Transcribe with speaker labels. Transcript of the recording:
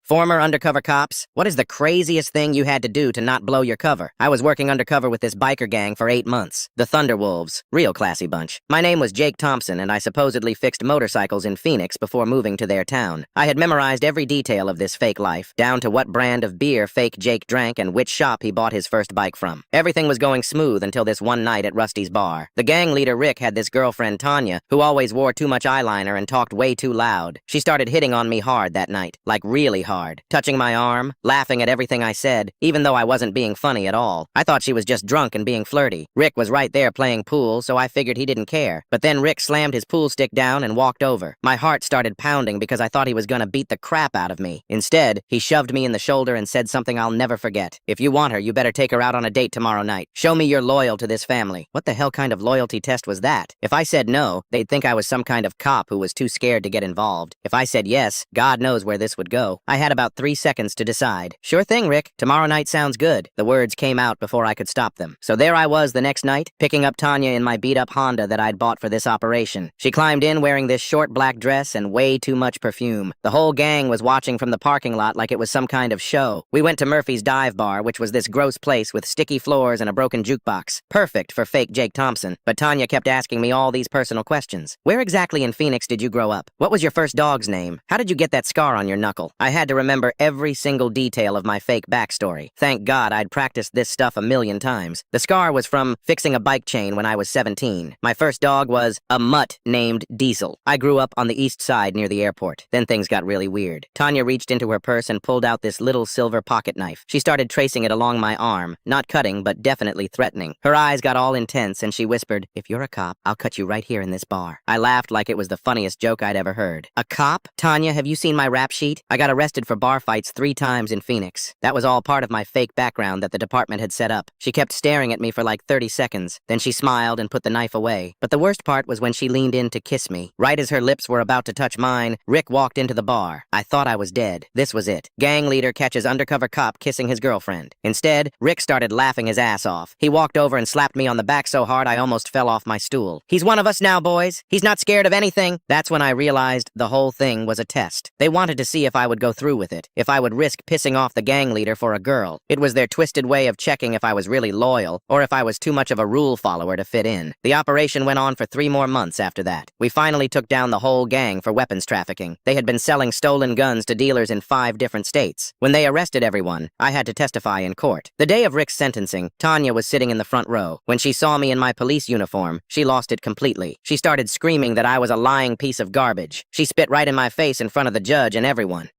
Speaker 1: Former undercover cops, what is the craziest thing you had to do to not blow your cover? I was working undercover with this biker gang for 8 months. The Thunderwolves. Real classy bunch. My name was Jake Thompson, and I supposedly fixed motorcycles in Phoenix before moving to their town. I had memorized every detail of this fake life, down to what brand of beer fake Jake drank and which shop he bought his first bike from. Everything was going smooth until this one night at Rusty's bar. The gang leader, Rick, had this girlfriend, Tanya, who always wore too much eyeliner and talked way too loud. She started hitting on me hard that night, like really hard. Touching my arm, laughing at everything I said, even though I wasn't being funny at all. I thought she was just drunk and being flirty. Rick was right there playing pool, so I figured he didn't care. But then Rick slammed his pool stick down and walked over. My heart started pounding because I thought he was gonna beat the crap out of me. Instead, he shoved me in the shoulder and said something I'll never forget. "If you want her, you better take her out on a date tomorrow night. Show me you're loyal to this family." What the hell kind of loyalty test was that? If I said no, they'd think I was some kind of cop who was too scared to get involved. If I said yes, God knows where this would go. I had about 3 seconds to decide. "Sure thing, Rick. Tomorrow night sounds good." The words came out before I could stop them. So there I was the next night, picking up Tanya in my beat-up Honda that I'd bought for this operation. She climbed in wearing this short black dress and way too much perfume. The whole gang was watching from the parking lot like it was some kind of show. We went to Murphy's Dive Bar, which was this gross place with sticky floors and a broken jukebox. Perfect for fake Jake Thompson. But Tanya kept asking me all these personal questions. "Where exactly in Phoenix did you grow up? What was your first dog's name? How did you get that scar on your knuckle?" I had to remember every single detail of my fake backstory. Thank God I'd practiced this stuff a million times. The scar was from fixing a bike chain when I was 17. My first dog was a mutt named Diesel. I grew up on the east side near the airport. Then things got really weird. Tanya reached into her purse and pulled out this little silver pocket knife. She started tracing it along my arm, not cutting, but definitely threatening. Her eyes got all intense and she whispered, "If you're a cop, I'll cut you right here in this bar." I laughed like it was the funniest joke I'd ever heard. "A cop? Tanya, have you seen my rap sheet? I got arrested for bar fights 3 times in Phoenix." That was all part of my fake background that the department had set up. She kept staring at me for like 30 seconds. Then she smiled and put the knife away. But the worst part was when she leaned in to kiss me. Right as her lips were about to touch mine, Rick walked into the bar. I thought I was dead. This was it. Gang leader catches undercover cop kissing his girlfriend. Instead, Rick started laughing his ass off. He walked over and slapped me on the back so hard I almost fell off my stool. "He's one of us now, boys. He's not scared of anything." That's when I realized the whole thing was a test. They wanted to see if I would go through with it, if I would risk pissing off the gang leader for a girl. It was their twisted way of checking if I was really loyal, or if I was too much of a rule follower to fit in. The operation went on for 3 more months after that. We finally took down the whole gang for weapons trafficking. They had been selling stolen guns to dealers in 5 different states. When they arrested everyone, I had to testify in court. The day of Rick's sentencing, Tanya was sitting in the front row. When she saw me in my police uniform, she lost it completely. She started screaming that I was a lying piece of garbage. She spit right in my face in front of the judge and everyone.